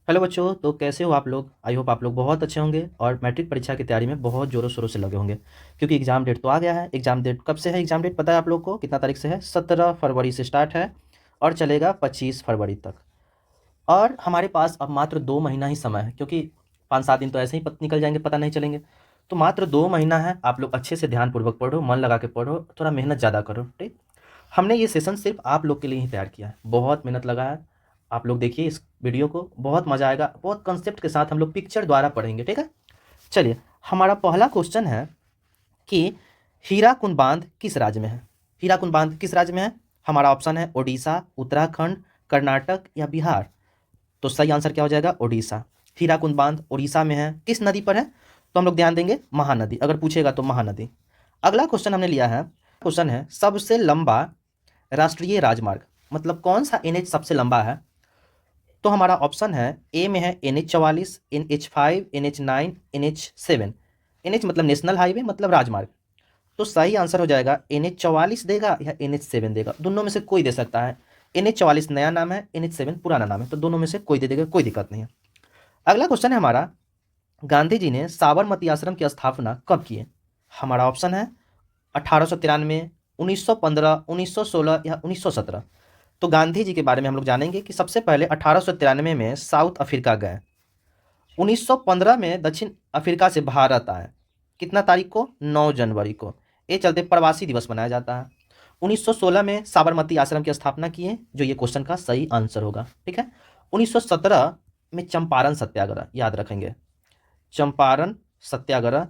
Hello बच्चों, तो कैसे हो आप लोग। आई होप आप लोग बहुत अच्छे होंगे और मैट्रिक परीक्षा की तैयारी में बहुत ज़ोरों शोरों से लगे होंगे, क्योंकि एग्ज़ाम डेट तो आ गया है। एग्ज़ाम डेट कब से है? एग्ज़ाम डेट पता है आप लोग को कितना तारीख से है? 17 फरवरी से स्टार्ट है और चलेगा 25 फरवरी तक। और हमारे पास अब मात्र 2 महीना ही समय है, क्योंकि 5-7 दिन तो ऐसे ही निकल जाएंगे, पता नहीं चलेंगे। तो मात्र 2 महीना है, आप लोग अच्छे से ध्यानपूर्वक पढ़ो, मन लगा के पढ़ो, थोड़ा मेहनत ज़्यादा करो। ठीक, हमने ये सेशन सिर्फ आप लोग के लिए ही तैयार किया है, बहुत मेहनत लगा है। आप लोग देखिए इस वीडियो को, बहुत मज़ा आएगा। बहुत कंसेप्ट के साथ हम लोग पिक्चर द्वारा पढ़ेंगे, ठीक है। चलिए, हमारा पहला क्वेश्चन है कि हीराकुंड बांध किस राज्य में है? हीराकुंड बांध किस राज्य में है? हमारा ऑप्शन है ओडिशा, उत्तराखंड, कर्नाटक या बिहार। तो सही आंसर क्या हो जाएगा? ओडिशा। हीराकुंड बांध उड़ीसा में है। किस नदी पर है? तो हम लोग ध्यान देंगे महानदी, अगर पूछेगा तो महानदी। अगला क्वेश्चन हमने लिया है, क्वेश्चन है सबसे लंबा राष्ट्रीय राजमार्ग, मतलब कौन सा एनएच सबसे लंबा है? तो हमारा ऑप्शन है ए में है NH 44, NH 5, NH 9, NH 7। NH मतलब नेशनल हाईवे, मतलब राजमार्ग। तो सही आंसर हो जाएगा NH 44 देगा या NH 7 देगा, दोनों में से कोई दे सकता है। NH 44 नया नाम है, NH 7 पुराना नाम है, तो दोनों में से कोई दे देगा, कोई दिक्कत नहीं है। अगला क्वेश्चन है हमारा, गांधी जी ने साबरमती आश्रम की स्थापना कब की है? हमारा ऑप्शन है 1893, 1915, 1916 या 1917। तो गांधी जी के बारे में हम लोग जानेंगे कि सबसे पहले 1893 में साउथ अफ्रीका गए, 1915 में दक्षिण अफ्रीका से भारत आए। कितना तारीख को? 9 जनवरी को। ये चलते प्रवासी दिवस मनाया जाता है। 1916 में साबरमती आश्रम की स्थापना किए, जो ये क्वेश्चन का सही आंसर होगा, ठीक है। 1917 में चंपारण सत्याग्रह, याद रखेंगे, चंपारण सत्याग्रह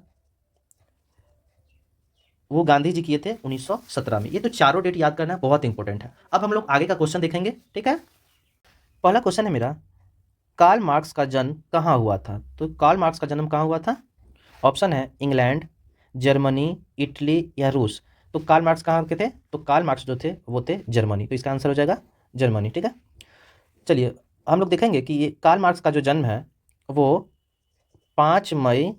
वो गांधी जी किए थे 1917 में। ये तो चारों डेट याद करना बहुत इंपॉर्टेंट है। अब हम लोग आगे का क्वेश्चन देखेंगे, ठीक है। पहला क्वेश्चन है मेरा, कार्ल मार्क्स का जन्म कहाँ हुआ था? तो कार्ल मार्क्स का जन्म कहाँ हुआ था? ऑप्शन है इंग्लैंड, जर्मनी, इटली या रूस। तो कार्ल मार्क्स कहाँ के थे? तो कार्ल मार्क्स जो थे वो थे जर्मनी, तो इसका आंसर हो जाएगा जर्मनी, ठीक है। चलिए, हम लोग देखेंगे कि ये कार्ल मार्क्स का जो जन्म है वो 5 मई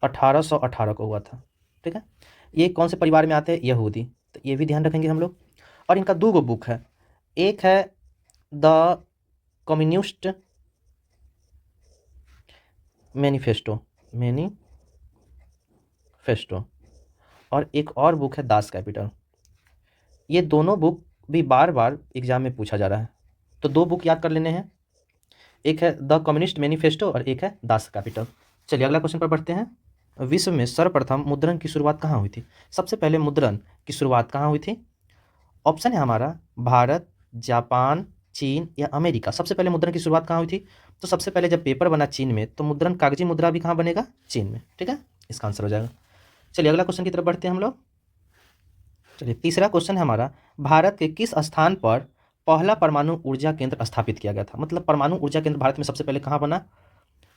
1818 को हुआ था, ठीक है। ये कौन से परिवार में आते हैं? यहूदी, तो ये भी ध्यान रखेंगे हम लोग। और इनका 2 बुक है, एक है द कम्युनिस्ट मैनिफेस्टो, मैनिफेस्टो, और एक और बुक है दास कैपिटल। ये दोनों बुक भी बार बार एग्जाम में पूछा जा रहा है, तो 2 बुक याद कर लेने हैं, एक है द कम्युनिस्ट मैनिफेस्टो और एक है दास कैपिटल। चलिए अगला क्वेश्चन पर बढ़ते हैं। विश्व में सर्वप्रथम मुद्रण की शुरुआत कहाँ हुई थी? सबसे पहले मुद्रण की शुरुआत कहाँ हुई थी? ऑप्शन है हमारा भारत, जापान, चीन या अमेरिका। सबसे पहले मुद्रण की शुरुआत कहाँ हुई थी? तो सबसे पहले जब पेपर बना चीन में, तो मुद्रण कागजी मुद्रा भी कहाँ बनेगा? चीन में, ठीक है। इसका आंसर हो जाएगा। चलिए अगला क्वेश्चन की तरफ बढ़ते हैं हम लोग। चलिए तीसरा क्वेश्चन है हमारा, भारत के किस स्थान पर पहला परमाणु ऊर्जा केंद्र स्थापित किया गया था? मतलब परमाणु ऊर्जा केंद्र भारत में सबसे पहले कहाँ बना?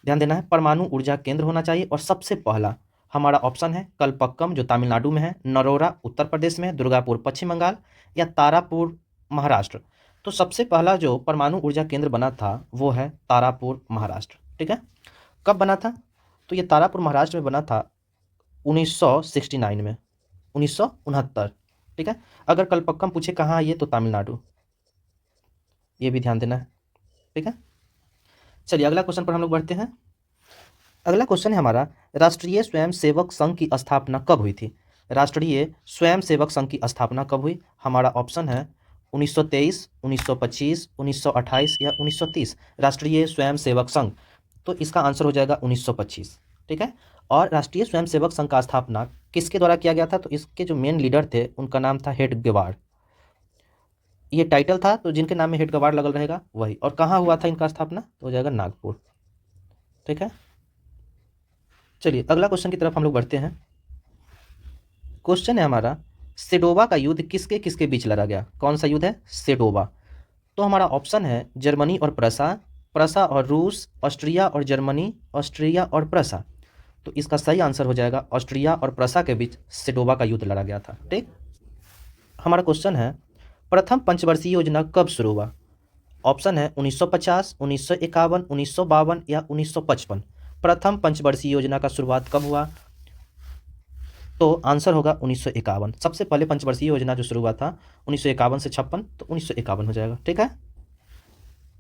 ध्यान देना है, परमाणु ऊर्जा केंद्र होना चाहिए, और सबसे पहला हमारा ऑप्शन है कलपक्कम जो तमिलनाडु में है, नरोरा उत्तर प्रदेश में है, दुर्गापुर पश्चिम बंगाल या तारापुर महाराष्ट्र। तो सबसे पहला जो परमाणु ऊर्जा केंद्र बना था वो है तारापुर महाराष्ट्र, ठीक है। कब बना था? तो ये तारापुर महाराष्ट्र में बना था 1969 में, 1969, ठीक है। अगर कलपक्कम पूछे कहाँ ये, तो तमिलनाडु, ये भी ध्यान देना है, ठीक है। चलिए अगला क्वेश्चन पर हम लोग बढ़ते हैं। अगला क्वेश्चन है हमारा, राष्ट्रीय स्वयंसेवक संघ की स्थापना कब हुई थी? राष्ट्रीय स्वयंसेवक संघ की स्थापना कब हुई? हमारा ऑप्शन है 1923, 1925, 1928 या 1930। राष्ट्रीय स्वयंसेवक संघ, तो इसका आंसर हो जाएगा 1925, ठीक है। और राष्ट्रीय स्वयंसेवक संघ का स्थापना किसके द्वारा किया गया था? तो इसके जो मेन लीडर थे उनका नाम था हेडगेवार, ये टाइटल था, तो जिनके नाम में हेडगेवार लगल रहेगा वही। और कहाँ हुआ था इनका स्थापना? तो हो जाएगा नागपुर, ठीक है। चलिए अगला क्वेश्चन की तरफ हम लोग बढ़ते हैं। क्वेश्चन है हमारा, सेडोवा का युद्ध किसके किसके बीच लड़ा गया? कौन सा युद्ध है? सेडोवा। तो हमारा ऑप्शन है जर्मनी और प्रसा, प्रसा और रूस, ऑस्ट्रिया और जर्मनी, ऑस्ट्रिया और प्रसा। तो इसका सही आंसर हो जाएगा ऑस्ट्रिया और प्रसा के बीच सेडोवा का युद्ध लड़ा गया था, ठीक। हमारा क्वेश्चन है, प्रथम पंचवर्षीय योजना कब शुरू हुआ? ऑप्शन है 1950, 1951, 1952 या 1955। प्रथम पंचवर्षीय योजना का शुरुआत कब हुआ? तो आंसर होगा 1951। सबसे पहले पंचवर्षीय योजना जो शुरू हुआ था 1951 से 56, तो 1951 हो जाएगा, ठीक है।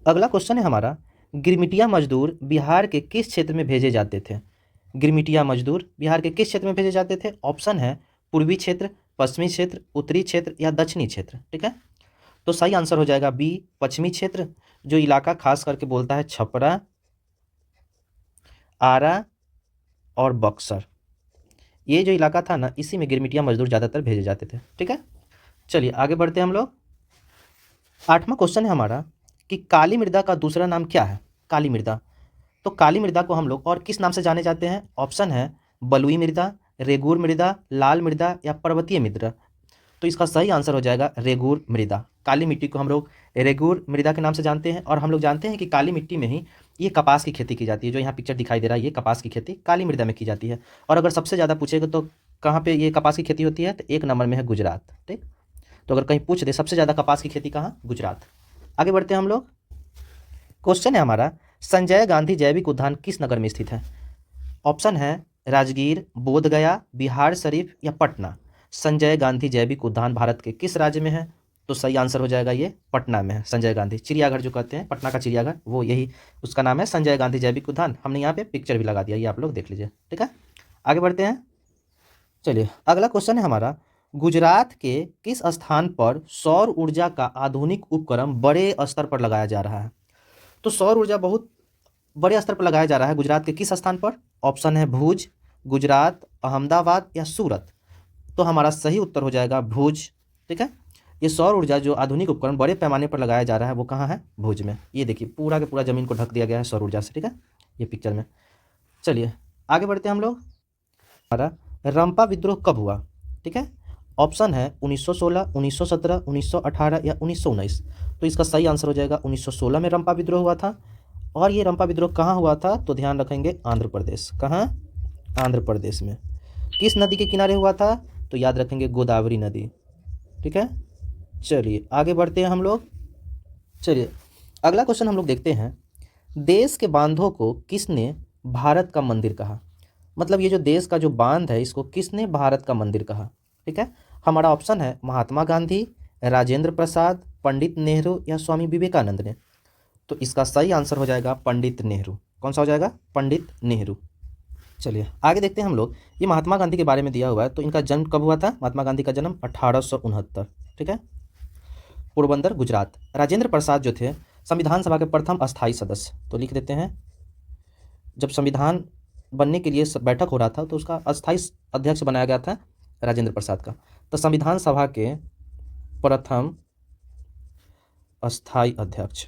अगला क्वेश्चन है हमारा, गिरमिटिया मजदूर बिहार के किस क्षेत्र में भेजे जाते थे? गिरमिटिया मजदूर बिहार के किस क्षेत्र में भेजे जाते थे? ऑप्शन है पूर्वी क्षेत्र, पश्चिमी क्षेत्र, उत्तरी क्षेत्र या दक्षिणी क्षेत्र। ठीक है, तो सही आंसर हो जाएगा बी, पश्चिमी क्षेत्र, जो इलाका खास करके बोलता है छपरा, आरा और बक्सर। ये जो इलाका था ना, इसी में गिरमिटिया मजदूर ज़्यादातर भेजे जाते थे। ठीक है, चलिए आगे बढ़ते हैं हम लोग। 8वां क्वेश्चन है हमारा कि काली मृदा का दूसरा नाम क्या है? काली मृदा, तो काली मृदा को हम लोग और किस नाम से जाने जाते हैं? ऑप्शन है बलुई मृदा, रेगूर मृदा, लाल मृदा या पर्वतीय मृदा। तो इसका सही आंसर हो जाएगा रेगूर मृदा। काली मिट्टी को हम लोग रेगूर मृदा के नाम से जानते हैं, और हम लोग जानते हैं कि काली मिट्टी में ही ये कपास की खेती की जाती है। जो यहाँ पिक्चर दिखाई दे रहा है, ये कपास की खेती काली मृदा में की जाती है। और अगर सबसे ज़्यादा पूछेगा तो कहाँ पे ये कपास की खेती होती है, तो 1 नंबर में है गुजरात। ठीक, तो अगर कहीं पूछ दे सबसे ज़्यादा कपास की खेती कहाँ, गुजरात। आगे बढ़ते हैं हम लोग। क्वेश्चन है हमारा, संजय गांधी जैविक उद्यान किस नगर में स्थित है? ऑप्शन है राजगीर, बोधगया, बिहार शरीफ या पटना। संजय गांधी जैविक उद्यान भारत के किस राज्य में है? तो सही आंसर हो जाएगा ये पटना में है। संजय गांधी चिड़ियाघर जो कहते हैं, पटना का चिड़ियाघर, वो यही उसका नाम है, संजय गांधी जैविक उद्यान। हमने यहाँ पे पिक्चर भी लगा दिया, ये आप लोग देख लीजिए। ठीक है, आगे बढ़ते हैं। चलिए अगला क्वेश्चन है हमारा, गुजरात के किस स्थान पर सौर ऊर्जा का आधुनिक उपकरण बड़े स्तर पर लगाया जा रहा है? तो सौर ऊर्जा बहुत बड़े स्तर पर लगाया जा रहा है गुजरात के किस स्थान पर? ऑप्शन है भुज, गुजरात, अहमदाबाद या सूरत। तो हमारा सही उत्तर हो जाएगा भुज। ठीक है, ये सौर ऊर्जा जो आधुनिक उपकरण बड़े पैमाने पर लगाया जा रहा है वो कहाँ है? भुज में। ये देखिए पूरा के पूरा ज़मीन को ढक दिया गया है सौर ऊर्जा से। ठीक है, ये पिक्चर में। चलिए आगे बढ़ते हैं हम लोग। हमारा रंपा विद्रोह कब हुआ? ठीक है, ऑप्शन है 1916, 1917, 1918 या 1919। तो इसका सही आंसर हो जाएगा 1916 में रंपा विद्रोह हुआ था। और ये रंपा विद्रोह कहाँ हुआ था? तो ध्यान रखेंगे आंध्र प्रदेश। कहाँ? आंध्र प्रदेश में। किस नदी के किनारे हुआ था? तो याद रखेंगे गोदावरी नदी। ठीक है, चलिए आगे बढ़ते हैं हम लोग। चलिए अगला क्वेश्चन हम लोग देखते हैं, देश के बांधों को किसने भारत का मंदिर कहा? मतलब ये जो देश का जो बांध है, इसको किसने भारत का मंदिर कहा? ठीक है, हमारा ऑप्शन है महात्मा गांधी, राजेंद्र प्रसाद, पंडित नेहरू या स्वामी विवेकानंद ने। तो इसका सही आंसर हो जाएगा पंडित नेहरू। कौन सा हो जाएगा? पंडित नेहरू। चलिए आगे देखते हैं हम लोग। ये महात्मा गांधी के बारे में दिया हुआ है, तो इनका जन्म कब हुआ था? महात्मा गांधी का जन्म 1869। ठीक है, पोरबंदर गुजरात। राजेंद्र प्रसाद जो थे संविधान सभा के प्रथम अस्थायी सदस्य। तो लिख देते हैं, जब संविधान बनने के लिए बैठक हो रहा था तो उसका अस्थायी अध्यक्ष बनाया गया था राजेंद्र प्रसाद का। तो संविधान सभा के प्रथम अस्थायी अध्यक्ष।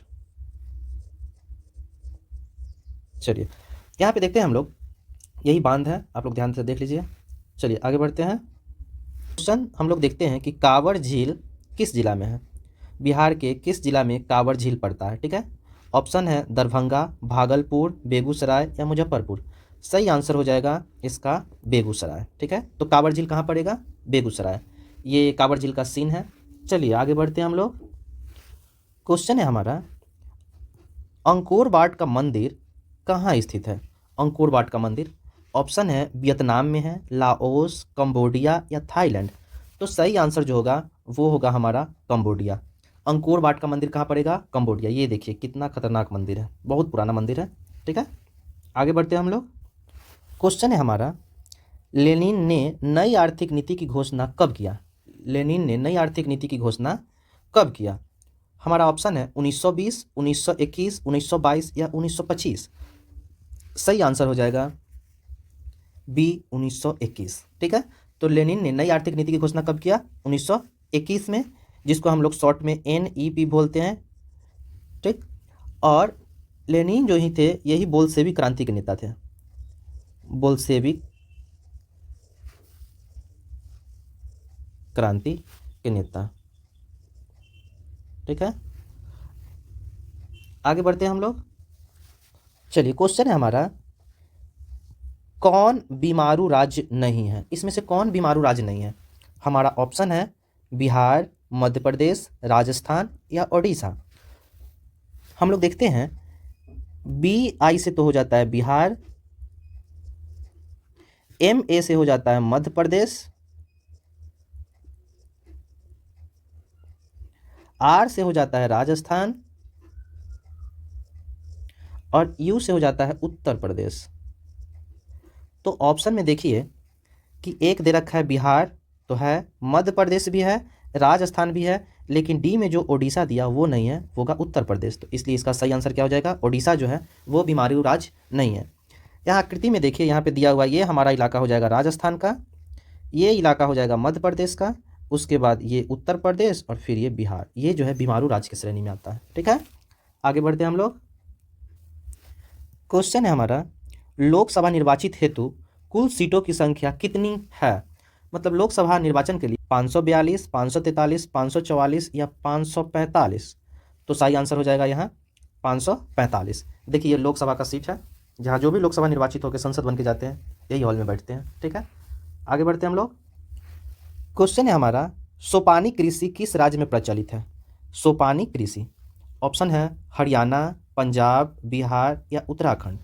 चलिए यहाँ पे देखते हैं हम लोग, यही बांध है, आप लोग ध्यान से देख लीजिए। चलिए आगे बढ़ते हैं। क्वेश्चन हम लोग देखते हैं कि कांवर झील किस जिला में है? बिहार के किस जिला में कांवर झील पड़ता है? ठीक है, ऑप्शन है दरभंगा, भागलपुर, बेगूसराय या मुजफ्फरपुर। सही आंसर हो जाएगा इसका बेगूसराय। ठीक है, तो कांवर झील कहाँ पड़ेगा? बेगूसराय। ये कांवर झील का सीन है। चलिए आगे बढ़ते हैं हम लोग। क्वेश्चन है हमारा, अंकोर वाट का मंदिर कहाँ स्थित है? अंकोर वाट का मंदिर, ऑप्शन है वियतनाम में है, लाओस, कंबोडिया या थाईलैंड। तो सही आंसर जो होगा वो होगा हमारा कंबोडिया। अंकोर वाट का मंदिर कहाँ पड़ेगा? कंबोडिया। ये देखिए कितना खतरनाक मंदिर है, बहुत पुराना मंदिर है। ठीक है, आगे बढ़ते हैं हम लोग। क्वेश्चन है हमारा, लेनिन ने नई आर्थिक नीति की घोषणा कब किया? लेनिन ने नई आर्थिक नीति की घोषणा कब किया? हमारा ऑप्शन है 1920, 1921, 1922 या 1925। सही आंसर हो जाएगा बी 1921। ठीक है, तो लेनिन ने नई आर्थिक नीति की घोषणा कब किया? 1921 में, जिसको हम लोग शॉर्ट में NEP बोलते हैं। ठीक, और लेनिन जो ही थे यही बोल्शेविक क्रांति के नेता थे। बोल्शेविक क्रांति के नेता। ठीक है, आगे बढ़ते हैं हम लोग। चलिए क्वेश्चन है हमारा, कौन बीमारू राज्य नहीं है? इसमें से कौन बीमारू राज्य नहीं है? हमारा ऑप्शन है बिहार, मध्य प्रदेश, राजस्थान या उड़ीसा। हम लोग देखते हैं, BI से तो हो जाता है बिहार, MA से हो जाता है मध्य प्रदेश, R से हो जाता है राजस्थान और यू से हो जाता है उत्तर प्रदेश। तो ऑप्शन में देखिए कि एक दे रखा है बिहार, तो है, मध्य प्रदेश भी है, राजस्थान भी है, लेकिन डी में जो ओडिशा दिया वो नहीं है, वो होगा उत्तर प्रदेश। तो इसलिए इसका सही आंसर क्या हो जाएगा, ओडिशा जो है वो बीमारू राज्य नहीं है। यहाँ आकृति में देखिए, यहाँ पे दिया हुआ ये हमारा इलाका हो जाएगा राजस्थान का, ये इलाका हो जाएगा मध्य प्रदेश का, उसके बाद ये उत्तर प्रदेश और फिर ये बिहार, ये जो है बीमारू राज्य की श्रेणी में आता है। ठीक है, आगे बढ़ते हैं हम लोग। क्वेश्चन है हमारा, लोकसभा निर्वाचित हेतु कुल सीटों की संख्या कितनी है। मतलब लोकसभा निर्वाचन के लिए 542, 543, 544 या 545। तो सही आंसर हो जाएगा यहाँ 545। देखिए ये लोकसभा का सीट है, जहाँ जो भी लोकसभा निर्वाचित होकर संसद बन के जाते हैं यही हॉल में बैठते हैं। ठीक है, आगे बढ़ते हैं हम लोग। क्वेश्चन है हमारा, सोपानी कृषि किस राज्य में प्रचलित है। सोपानी कृषि, ऑप्शन है हरियाणा, पंजाब, बिहार या उत्तराखंड।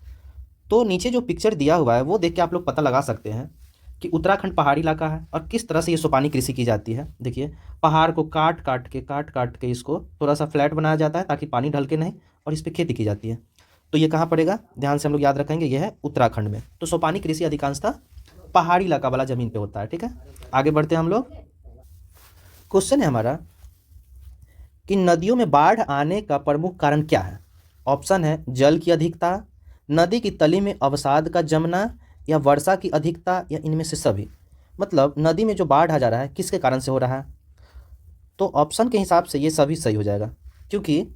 तो नीचे जो पिक्चर दिया हुआ है वो देख के आप लोग पता लगा सकते हैं कि उत्तराखंड पहाड़ी इलाका है और किस तरह से ये सोपानी कृषि की जाती है। देखिए पहाड़ को काट काट के इसको थोड़ा सा फ्लैट बनाया जाता है ताकि पानी ढलके नहीं, और इस पर खेती की जाती है। तो ये कहाँ पड़ेगा, ध्यान से हम लोग याद रखेंगे, ये है उत्तराखंड में। तो सोपानी कृषि अधिकांशतः पहाड़ी इलाका वाला जमीन पे होता है। ठीक है, आगे बढ़ते हैं हम लोग। क्वेश्चन है हमारा कि नदियों में बाढ़ आने का प्रमुख कारण क्या है। ऑप्शन है जल की अधिकता, नदी की तली में अवसाद का जमना या वर्षा की अधिकता या इनमें से सभी। मतलब नदी में जो बाढ़ आ जा रहा है किसके कारण से हो रहा है। तो ऑप्शन के हिसाब से ये सभी सही हो जाएगा, क्योंकि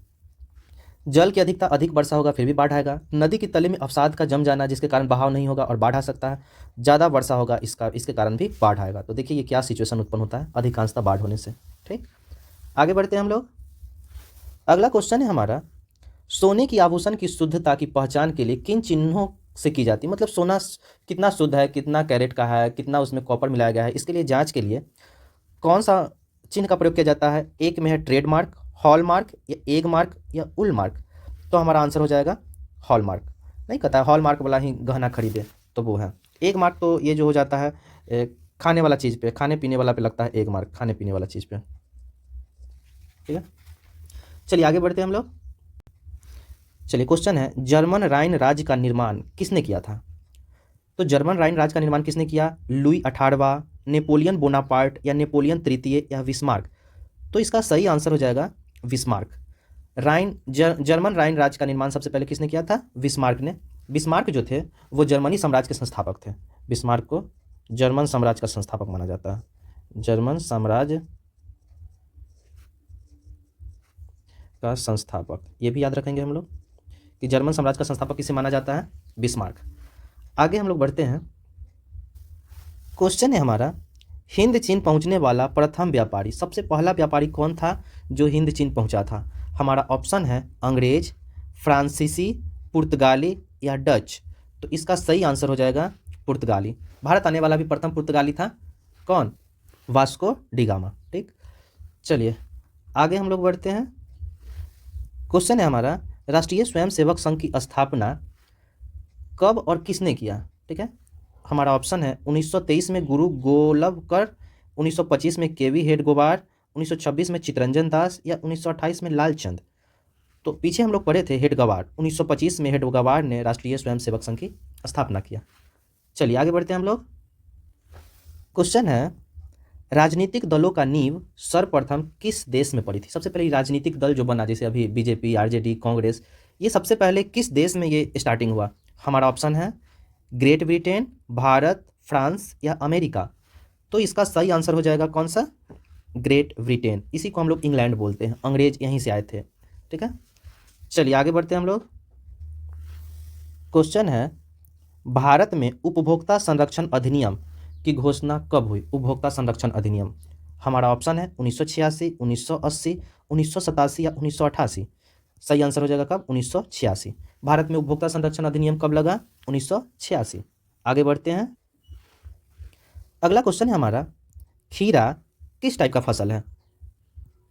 जल की अधिकता, अधिक वर्षा होगा फिर भी बाढ़ आएगा। नदी की तली में अवसाद का जम जाना जिसके कारण बहाव नहीं होगा और बाढ़ आ सकता है। ज़्यादा वर्षा होगा इसके कारण भी बाढ़ आएगा। तो देखिए ये क्या सिचुएशन उत्पन्न होता है अधिकांशतः बाढ़ होने से। ठीक, आगे बढ़ते हैं हम लोग। अगला क्वेश्चन है हमारा, सोने की आभूषण की शुद्धता की पहचान के लिए किन चिन्हों से की जाती है। मतलब सोना कितना शुद्ध है, कितना कैरेट का है, कितना उसमें कॉपर मिलाया गया है, इसके लिए जांच के लिए कौन सा चिन्ह का प्रयोग किया जाता है। एक में है ट्रेडमार्क, हॉलमार्क या एग मार्क या उल मार्क। तो हमारा आंसर हो जाएगा हॉलमार्क। नहीं कहता है हॉलमार्क वाला ही गहना खरीदे, तो वो है। एग मार्क तो ये जो हो जाता है खाने वाला चीज़ पे, खाने पीने वाला पे लगता है एग मार्क, खाने पीने वाला चीज़ पे। ठीक है, चलिए आगे बढ़ते हैं हम लोग। चलिए क्वेश्चन है, जर्मन राइन राज्य का निर्माण किसने किया था। तो जर्मन राइन राज्य का निर्माण किसने किया, लुई 18वां, नेपोलियन बोनापार्ट या नेपोलियन तृतीय या विस्मार्क। तो इसका सही आंसर हो जाएगा विस्मार्क। जर्मन राइन राज्य का निर्माण सबसे पहले किसने किया था, विस्मार्क ने। बिस्मार्क जो थे वो जर्मनी साम्राज्य के संस्थापक थे। बिस्मार्क को जर्मन साम्राज्य का संस्थापक माना जाता है, जर्मन साम्राज्य का संस्थापक। ये भी याद रखेंगे हम लोग कि जर्मन साम्राज्य का संस्थापक किसे माना जाता है, बिस्मार्क। आगे हम लोग बढ़ते हैं। क्वेश्चन है हमारा, हिंद चीन पहुंचने वाला प्रथम व्यापारी, सबसे पहला व्यापारी कौन था जो हिंद चीन पहुंचा था। हमारा ऑप्शन है अंग्रेज, फ्रांसीसी, पुर्तगाली या डच। तो इसका सही आंसर हो जाएगा पुर्तगाली। भारत आने वाला भी प्रथम पुर्तगाली था, कौन, वास्को डी गामा। ठीक, चलिए आगे हम लोग बढ़ते हैं। क्वेश्चन है हमारा, राष्ट्रीय स्वयंसेवक संघ की स्थापना कब और किसने किया। ठीक है, हमारा ऑप्शन है 1923 में गुरु गोलवकर, 1925 में केवी हेडगोबार, 1926 में चितरंजन दास या 1928 में लालचंद। तो पीछे हम लोग पढ़े थे हेडगवार, 1925 में हेडगवार ने राष्ट्रीय स्वयंसेवक संघ की स्थापना किया। चलिए आगे बढ़ते हैं हम लोग। क्वेश्चन है, राजनीतिक दलों का नींव सर्वप्रथम किस देश में पड़ी थी। सबसे पहले राजनीतिक दल जो बना, जैसे अभी बीजेपी, आरजेडी, कांग्रेस, ये सबसे पहले किस देश में ये स्टार्टिंग हुआ। हमारा ऑप्शन है ग्रेट ब्रिटेन, भारत, फ्रांस या अमेरिका। तो इसका सही आंसर हो जाएगा कौन सा, ग्रेट ब्रिटेन। इसी को हम लोग इंग्लैंड बोलते हैं, अंग्रेज यहीं से आए थे। ठीक है, चलिए आगे बढ़ते हैं हम लोग। क्वेश्चन है, भारत में उपभोक्ता संरक्षण अधिनियम की घोषणा कब हुई। उपभोक्ता संरक्षण अधिनियम, हमारा ऑप्शन है 1986, 1980, 1987 या 1988। सही आंसर हो जाएगा कब, 1986। भारत में उपभोक्ता संरक्षण अधिनियम कब लगा, 1986। आगे बढ़ते हैं। अगला क्वेश्चन है हमारा, खीरा किस टाइप का फसल है।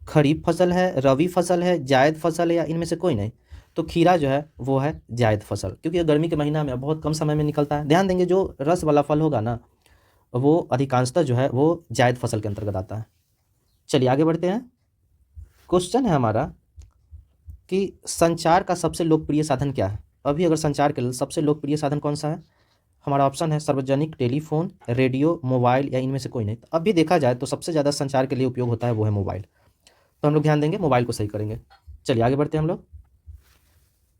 खरीफ फसल है, रबी फसल है, जायद फसल है या इनमें से कोई नहीं। तो खीरा जो है वो है जायद फसल, क्योंकि गर्मी के महीना में बहुत कम समय में निकलता है। ध्यान देंगे जो रस वाला फल होगा ना वो अधिकांशतः जो है वो जायद फसल के अंतर्गत आता है। चलिए आगे बढ़ते हैं। क्वेश्चन है हमारा कि संचार का सबसे लोकप्रिय साधन क्या है। अभी अगर संचार के लिए सबसे लोकप्रिय साधन कौन सा है? हमारा ऑप्शन है सार्वजनिक टेलीफोन, रेडियो, मोबाइल या इनमें से कोई नहीं। तो अभी देखा जाए तो सबसे ज़्यादा संचार के लिए उपयोग होता है वो है मोबाइल। तो हम लोग ध्यान देंगे, मोबाइल को सही करेंगे। चलिए आगे बढ़ते हैं हम लोग।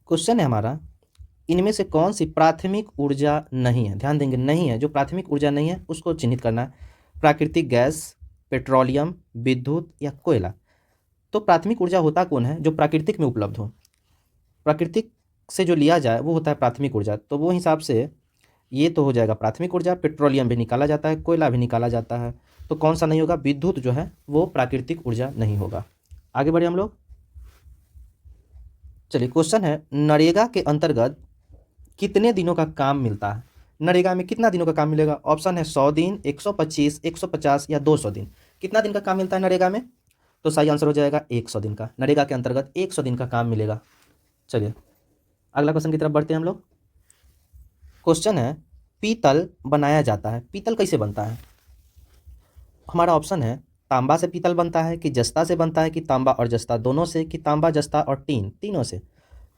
क्वेश्चन है हमारा, इनमें से कौन सी प्राथमिक ऊर्जा नहीं है? ध्यान देंगे, नहीं है। जो प्राथमिक ऊर्जा नहीं है उसको चिन्हित करना है। प्राकृतिक गैस, पेट्रोलियम, विद्युत या कोयला। तो प्राथमिक ऊर्जा होता कौन है? जो प्राकृतिक में उपलब्ध हो। प्राकृतिक से जो लिया जाए वो होता है प्राथमिक ऊर्जा। तो वो हिसाब से ये तो हो जाएगा प्राथमिक ऊर्जा। पेट्रोलियम भी निकाला जाता है, कोयला भी निकाला जाता है। तो कौन सा नहीं होगा? विद्युत जो है वो प्राकृतिक ऊर्जा नहीं होगा। आगे बढ़े हम लोग। चलिए क्वेश्चन है, नरेगा के अंतर्गत कितने दिनों का काम मिलता है? नरेगा में कितना दिनों का काम मिलेगा? ऑप्शन है 100 दिन, 125, 150 या 200 दिन। कितना दिन का काम मिलता है नरेगा में? तो सही आंसर हो जाएगा 100 दिन का। नरेगा के अंतर्गत 100 दिन का काम मिलेगा। चलिए अगला क्वेश्चन की तरफ बढ़ते हैं हम लोग। क्वेश्चन है, पीतल बनाया जाता है, पीतल कैसे बनता है? हमारा ऑप्शन है तांबा से पीतल बनता है, कि जस्ता से बनता है, कि तांबा और जस्ता दोनों से, कि तांबा जस्ता और तीनों से।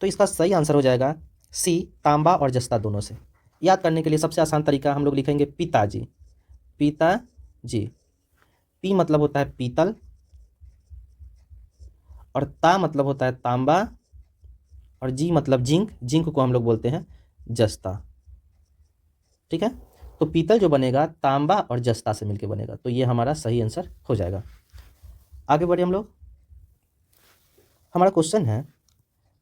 तो इसका सही आंसर हो जाएगा सी, तांबा और जस्ता दोनों से। याद करने के लिए सबसे आसान तरीका हम लोग लिखेंगे पिताजी। पिताजी, पी मतलब होता है पीतल और ता मतलब होता है तांबा और जी मतलब जिंक, जिंक को हम लोग बोलते हैं जस्ता। ठीक है, तो पीतल जो बनेगा तांबा और जस्ता से मिलकर बनेगा। तो ये हमारा सही आंसर हो जाएगा। आगे बढ़े हम लोग। हमारा क्वेश्चन है,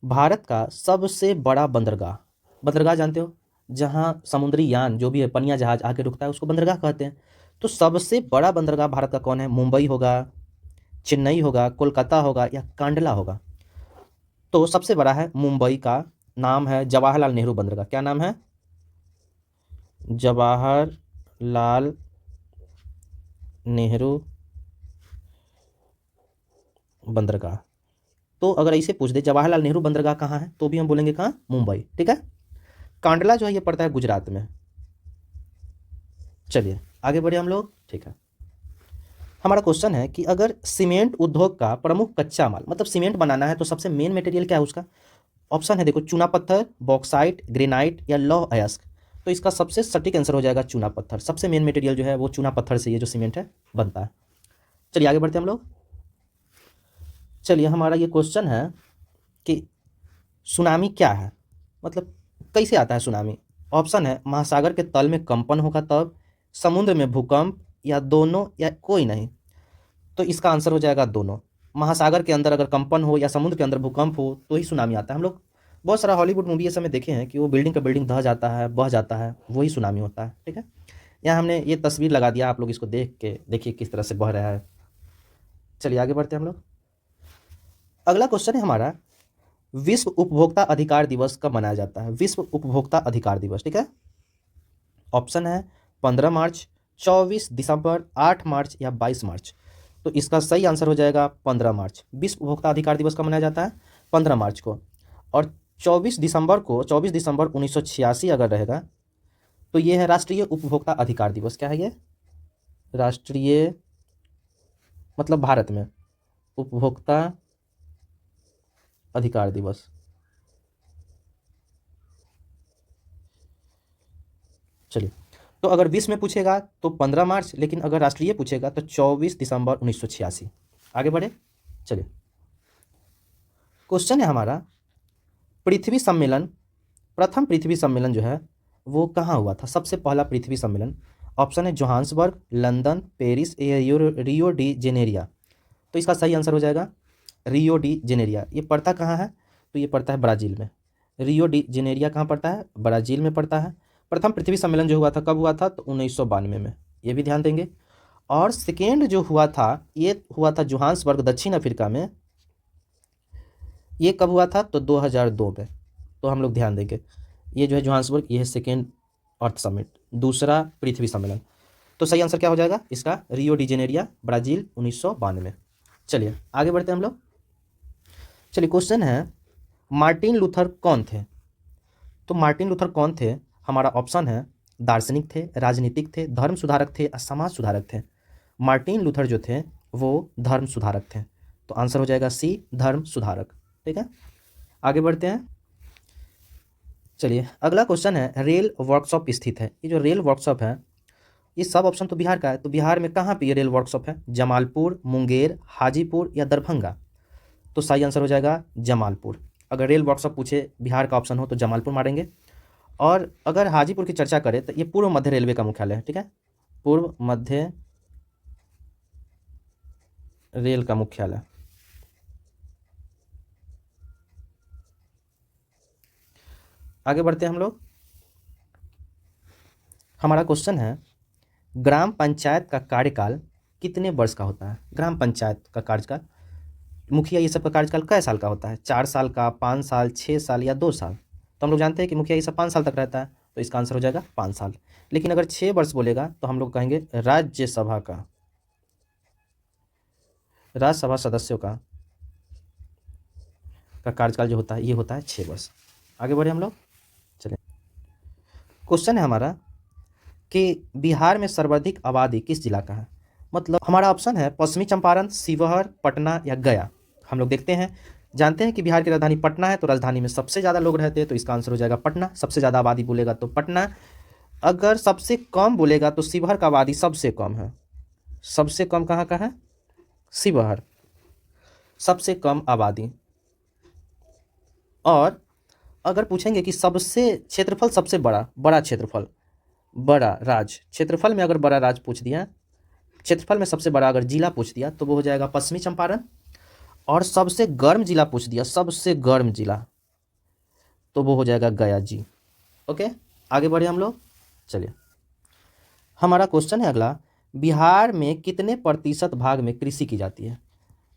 भारत का सबसे बड़ा बंदरगाह। बंदरगाह जानते हो, जहाँ समुद्री यान जो भी है, पनिया जहाज आके रुकता है, उसको बंदरगाह कहते हैं। तो सबसे बड़ा बंदरगाह भारत का कौन है? मुंबई होगा, चेन्नई होगा, कोलकाता होगा या कांडला होगा? तो सबसे बड़ा है मुंबई का, नाम है जवाहरलाल नेहरू बंदरगाह। क्या नाम है? जवाहरलाल नेहरू बंदरगाह। तो अगर ऐसे पूछ दे जवाहरलाल नेहरू बंदरगाह कहाँ है, तो भी हम बोलेंगे कहाँ? मुंबई। ठीक है। कांडला जो है ये पड़ता है गुजरात में। चलिए आगे बढ़े हम लोग। ठीक है, हमारा क्वेश्चन है कि अगर सीमेंट उद्योग का प्रमुख कच्चा माल, मतलब सीमेंट बनाना है तो सबसे मेन मटेरियल क्या है उसका? ऑप्शन है देखो, चूना पत्थर, बॉक्साइट, ग्रेनाइट या लौह अयस्क। तो इसका सबसे सटीक आंसर हो जाएगा चूना पत्थर। सबसे मेन मटेरियल जो है वो चूना पत्थर से ये जो सीमेंट है बनता है। चलिए आगे बढ़ते हैं हम लोग। चलिए हमारा ये क्वेश्चन है कि सुनामी क्या है, मतलब कैसे आता है सुनामी? ऑप्शन है महासागर के तल में कंपन होगा तब, समुद्र में भूकंप, या दोनों या कोई नहीं। तो इसका आंसर हो जाएगा दोनों। महासागर के अंदर अगर कंपन हो या समुद्र के अंदर भूकंप हो तो ही सुनामी आता है। हम लोग बहुत सारा हॉलीवुड मूवी ये सब में देखे हैं कि वो बिल्डिंग का बिल्डिंग ढह जाता है, बह जाता है, वही सुनामी होता है। ठीक है, यहाँ हमने ये तस्वीर लगा दिया, आप लोग इसको देख के देखिए किस तरह से बह रहा है। चलिए आगे बढ़ते हैं हम लोग। अगला क्वेश्चन है हमारा, विश्व उपभोक्ता अधिकार दिवस कब मनाया जाता है? विश्व उपभोक्ता अधिकार दिवस। ठीक है, ऑप्शन है 15 मार्च, 24 दिसंबर, 8 मार्च या 22 मार्च। तो इसका सही आंसर हो जाएगा 15 मार्च। विश्व उपभोक्ता अधिकार दिवस कब मनाया जाता है? 15 मार्च को। और 24 दिसंबर को, 24 दिसंबर 1986 अगर रहेगा तो ये है राष्ट्रीय उपभोक्ता अधिकार दिवस। क्या है ये? राष्ट्रीय मतलब भारत में उपभोक्ता अधिकार दिवस। चलिए, तो अगर विश्व में पूछेगा तो 15 मार्च, लेकिन अगर राष्ट्रीय पूछेगा तो 24 दिसंबर 1986। आगे बढ़े। चलिए क्वेश्चन है हमारा, पृथ्वी सम्मेलन, प्रथम पृथ्वी सम्मेलन जो है वो कहाँ हुआ था? सबसे पहला पृथ्वी सम्मेलन। ऑप्शन है जोहान्सबर्ग, लंदन, पेरिस या रियो डी जेनेरिया। तो इसका सही आंसर हो जाएगा रियो डी जेनेरिया। ये पड़ता कहाँ है? तो ये पड़ता है ब्राज़ील में। रियो डी जेनेरिया कहाँ पड़ता है? ब्राज़ील में पड़ता है। प्रथम पृथ्वी सम्मेलन जो हुआ था कब हुआ था? तो 1992 में। ये भी ध्यान देंगे। और सेकेंड जो हुआ था ये हुआ था जोहान्सबर्ग, दक्षिण अफ्रीका में। ये कब हुआ था? तो 2002 में। तो हम लोग ध्यान देंगे, ये जो है जोहान्सबर्ग, ये है सेकेंड अर्थ समिट, दूसरा पृथ्वी सम्मेलन। तो सही आंसर क्या हो जाएगा इसका? रियो डी जेनेरिया, ब्राज़ील, 1992 में। चलिए आगे बढ़ते हैं हम लोग। चलिए क्वेश्चन है, मार्टिन लूथर कौन थे? तो मार्टिन लूथर कौन थे? हमारा ऑप्शन है दार्शनिक थे, राजनीतिक थे, धर्म सुधारक थे, समाज सुधारक थे। मार्टिन लूथर जो थे वो धर्म सुधारक थे। तो आंसर हो जाएगा सी, धर्म सुधारक। ठीक है, आगे बढ़ते हैं। चलिए अगला क्वेश्चन है, रेल वर्कशॉप स्थित है। ये जो रेल वर्कशॉप है, ये सब ऑप्शन तो बिहार का है, तो बिहार में कहाँ पे ये रेल वर्कशॉप है? जमालपुर, मुंगेर, हाजीपुर या दरभंगा? तो सही आंसर हो जाएगा जमालपुर। अगर रेल वर्कशॉप पूछे बिहार का ऑप्शन हो तो जमालपुर मारेंगे। और अगर हाजीपुर की चर्चा करें तो ये पूर्व मध्य रेलवे का मुख्यालय है, ठीक है, पूर्व मध्य रेल का मुख्यालय। आगे बढ़ते हैं हम लोग। हमारा क्वेश्चन है, ग्राम पंचायत का कार्यकाल कितने वर्ष का होता है? ग्राम पंचायत का कार्यकाल, मुखिया ये सब का कार्यकाल कै साल का होता है? 4 साल का, 5 साल, 6 साल या 2 साल? तो हम लोग जानते हैं कि मुखिया ये सब 5 साल तक रहता है, तो इसका आंसर हो जाएगा 5 साल। लेकिन अगर 6 वर्ष बोलेगा तो हम लोग कहेंगे राज्यसभा का, राज्यसभा सदस्यों का कार्यकाल जो होता है ये होता है 6 वर्ष। आगे बढ़े हम लोग। चलिए क्वेश्चन है हमारा कि बिहार में सर्वाधिक आबादी किस जिला का है? मतलब हमारा ऑप्शन है पश्चिमी चंपारण, शिवहर, पटना या गया। हम लोग देखते हैं, जानते हैं कि बिहार की राजधानी पटना है, तो राजधानी में सबसे ज़्यादा लोग रहते हैं, तो इसका आंसर हो जाएगा पटना। सबसे ज़्यादा आबादी बोलेगा तो पटना। अगर सबसे कम बोलेगा तो शिवहर का आबादी सबसे कम है। सबसे कम कहाँ का है? शिवहर, सबसे कम आबादी। और अगर पूछेंगे कि सबसे क्षेत्रफल, सबसे बड़ा क्षेत्रफल, बड़ा राज्य, क्षेत्रफल में अगर बड़ा राज्य पूछ दिया, क्षेत्रफल में सबसे बड़ा अगर जिला पूछ दिया तो वो हो जाएगा पश्चिमी चंपारण। और सबसे गर्म जिला पूछ दिया, सबसे गर्म जिला, तो वो हो जाएगा गया जी। ओके, आगे बढ़े हम लोग। चलिए हमारा क्वेश्चन है अगला, बिहार में कितने प्रतिशत भाग में कृषि की जाती है?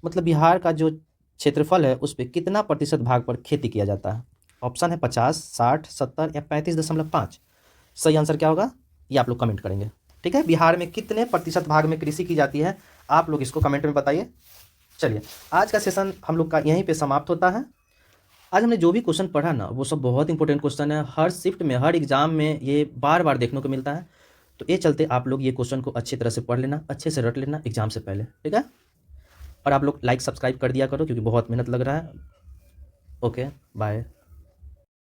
मतलब बिहार का जो क्षेत्रफल है उस पर कितना प्रतिशत भाग पर खेती किया जाता है? ऑप्शन है 50, 60, 70 या 35.5। सही आंसर क्या होगा ये आप लोग कमेंट करेंगे, ठीक है। बिहार में कितने प्रतिशत भाग में कृषि की जाती है, आप लोग इसको कमेंट में बताइए। चलिए आज का सेशन हम लोग का यहीं पे समाप्त होता है। आज हमने जो भी क्वेश्चन पढ़ा ना वो सब बहुत इंपॉर्टेंट क्वेश्चन है, हर शिफ्ट में, हर एग्जाम में ये बार बार देखने को मिलता है। तो ये चलते आप लोग ये क्वेश्चन को अच्छी तरह से पढ़ लेना, अच्छे से रट लेना एग्जाम से पहले, ठीक है। और आप लोग लाइक सब्सक्राइब कर दिया करो क्योंकि बहुत मेहनत लग रहा है। Okay bye.